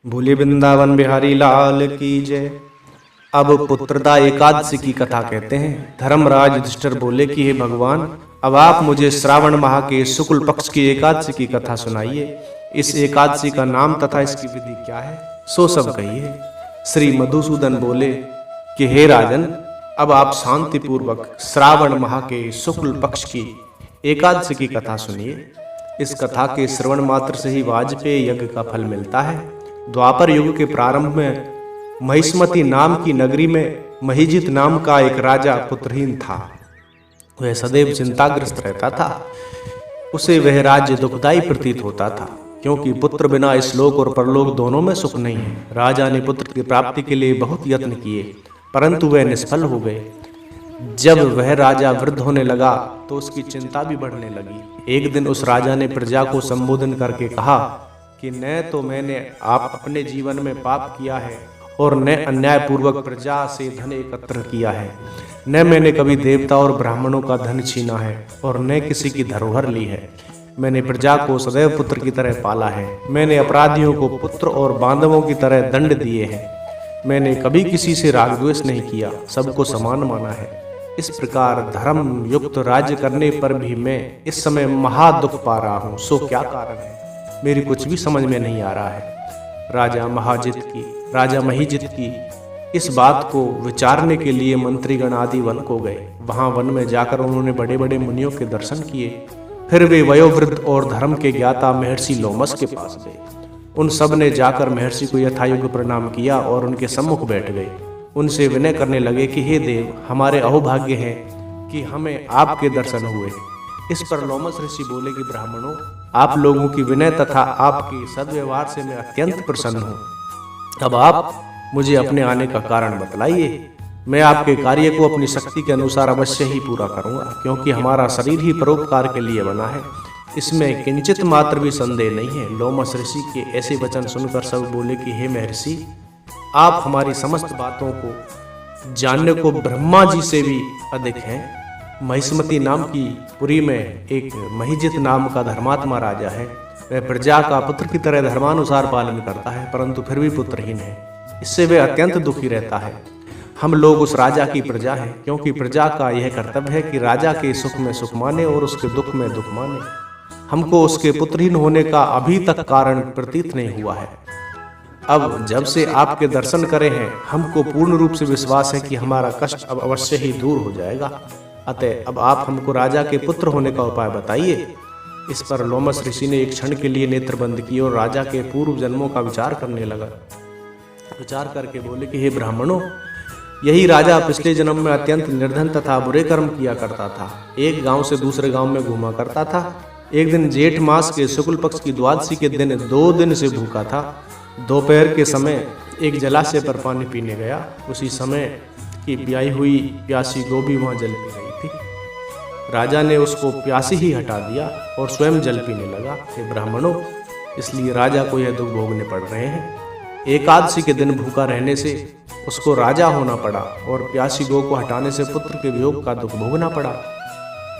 भोले वृंदावन बिहारी लाल की जय। अब पुत्रदा एकादशी की कथा कहते हैं। धर्मराज युधिष्ठिर बोले कि हे भगवान, अब आप मुझे श्रावण माह के शुक्ल पक्ष की एकादशी की कथा सुनाइए। इस एकादशी का नाम तथा इसकी विधि क्या है, सो सब कहिए। श्री मधुसूदन बोले कि हे राजन, अब आप शांति पूर्वक श्रावण माह के शुक्ल पक्ष की एकादशी की कथा सुनिए। इस कथा के श्रवण मात्र से ही वाजपेय यज्ञ का फल मिलता है। द्वापर युग के प्रारंभ में महिष्मती नाम की नगरी में महीजित नाम का एक राजा पुत्रहीन था। वह सदैव चिंताग्रस्त रहता था। उसे वह राज्य दुखदायी प्रतीत होता था, क्योंकि पुत्र बिना इस लोक और परलोक दोनों में सुख नहीं है। राजा ने पुत्र की प्राप्ति के लिए बहुत यत्न किए, परंतु वह निष्फल हो गए। जब वह राजा वृद्ध होने लगा तो उसकी चिंता भी बढ़ने लगी। एक दिन उस राजा ने प्रजा को संबोधन करके कहा कि न तो मैंने आप अपने जीवन में पाप किया है और न अन्यायपूर्वक प्रजा से धन एकत्र किया है, न मैंने कभी देवता और ब्राह्मणों का धन छीना है और न किसी की धरोहर ली है। मैंने प्रजा को सदैव पुत्र की तरह पाला है। मैंने अपराधियों को पुत्र और बांधवों की तरह दंड दिए हैं। मैंने कभी किसी से राग द्वेष नहीं किया, सबको समान माना है। इस प्रकार धर्म युक्त राज्य करने पर भी मैं इस समय महादुख पा रहा हूँ। सो क्या कारण है, मेरी कुछ भी समझ में नहीं आ रहा है। राजा महीजित की इस बात को विचारने के लिए मंत्रीगण आदि वन को गए। वहां वन में जाकर उन्होंने बड़े बड़े मुनियों के दर्शन किए। फिर वे वयोवृद्ध और धर्म के ज्ञाता महर्षि लोमस के पास गए। उन सब ने जाकर महर्षि को यथायोग्य प्रणाम किया और उनके सम्मुख बैठ गए। उनसे विनय करने लगे कि हे देव, हमारे अहोभाग्य है कि हमें आपके दर्शन हुए। इस पर लोमस ऋषि बोले कि ब्राह्मणों, आप लोगों की विनय तथा आपके सद्व्यवहार से मैं अत्यंत प्रसन्न हूँ। अब आप मुझे अपने आने का कारण बतलाइए। मैं आपके कार्य को अपनी शक्ति के अनुसार अवश्य ही पूरा करूंगा, क्योंकि हमारा शरीर ही परोपकार के लिए बना है। इसमें किंचित मात्र भी संदेह नहीं है। लोमस ऋषि के ऐसे वचन सुनकर सब बोले कि हे महर्षि, आप हमारी समस्त बातों को जानने को ब्रह्मा जी से भी अधिक हैं। महिष्मती नाम की पुरी में एक महीजित नाम का धर्मात्मा राजा है। वह प्रजा का पुत्र की तरह धर्मानुसार पालन करता है, परंतु फिर भी पुत्रहीन है। इससे वह अत्यंत दुखी रहता है। हम लोग उस राजा की प्रजा हैं, क्योंकि प्रजा का यह कर्तव्य है कि राजा के सुख में सुख माने और उसके दुख में दुख माने। हमको उसके पुत्रहीन होने का अभी तक कारण प्रतीत नहीं हुआ है। अब जब से आपके दर्शन करे हैं, हमको पूर्ण रूप से विश्वास है कि हमारा कष्ट अब अवश्य ही दूर हो जाएगा। अतः अब आप हमको राजा के पुत्र होने का उपाय बताइए। इस पर लोमस ऋषि ने एक क्षण के लिए नेत्र बंद किए और राजा के पूर्व जन्मों का विचार करने लगा। विचार करके बोले कि हे ब्राह्मणों, यही राजा पिछले जन्म में अत्यंत निर्धन तथा बुरे कर्म किया करता था। एक गांव से दूसरे गांव में घूमा करता था। एक दिन जेठ मास के शुक्ल पक्ष की द्वादशी के दिन 2 दिन से भूखा था। दोपहर के समय एक जलाशय पर पानी पीने गया। उसी समय की ब्याई हुई प्यासी गौ भी वहां जल पी रही थी। राजा ने उसको प्यासी ही हटा दिया और स्वयं जल पीने लगा। हे ब्राह्मणों, इसलिए राजा को यह दुख भोगने पड़ रहे हैं। एकादशी के दिन भूखा रहने से उसको राजा होना पड़ा और प्यासी गौ को हटाने से पुत्र के वियोग का दुख भोगना पड़ा।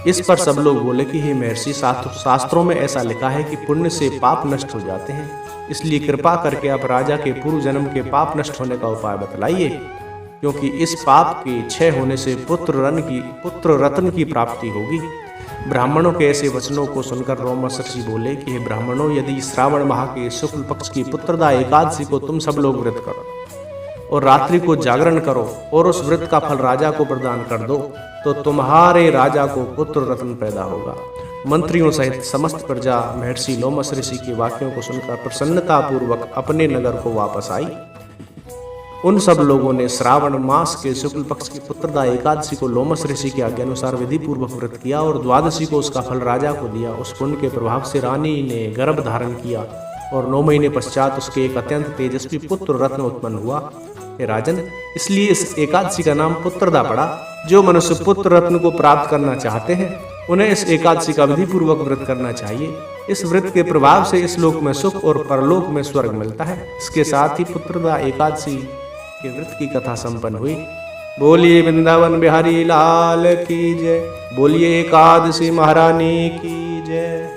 इस पर सब लोग बोले कि हे महर्षि, शास्त्रों में ऐसा लिखा है कि पुण्य से पाप नष्ट हो जाते हैं। इसलिए कृपा करके आप राजा के पूर्व जन्म के पाप नष्ट होने का उपाय बतलाइए, क्योंकि इस पाप के क्षय होने से पुत्र रत्न की प्राप्ति होगी। ब्राह्मणों के ऐसे वचनों को सुनकर लोमस ऋषि बोले कि हे ब्राह्मणों, यदि श्रावण माह के शुक्ल पक्ष की पुत्रदा एकादशी को तुम सब लोग व्रत करो और रात्रि को जागरण करो और उस व्रत का फल राजा को प्रदान कर दो, तो तुम्हारे राजा को पुत्र रत्न पैदा होगा। मंत्रियों सहित समस्त प्रजा महर्षि लोमस ऋषि के वाक्यों को सुनकर प्रसन्नता पूर्वक अपने नगर को वापस आई। उन सब लोगों ने श्रावण मास के शुक्ल पक्ष की पुत्रदा एकादशी को लोमस ऋषि के आज्ञा अनुसार विधि पूर्वक व्रत किया और द्वादशी को उसका फल राजा को दिया। उस पुण्य के प्रभाव से रानी ने गर्भ धारण किया और 9 महीने पश्चात उसके एक अत्यंत तेजस्वी पुत्र रत्न उत्पन्न हुआ। हे राजन, इसलिए इस एकादशी का नाम पुत्रदा पड़ा। जो मनुष्य पुत्र रत्न को प्राप्त करना चाहते हैं, उन्हें इस एकादशी का विधि पूर्वक व्रत करना चाहिए। इस व्रत के प्रभाव से इस लोक में सुख और परलोक में स्वर्ग मिलता है। इसके साथ ही पुत्रदा एकादशी के व्रत की कथा संपन्न हुई। बोलिए वृंदावन बिहारी लाल की जय। बोलिए एकादशी महारानी की जय।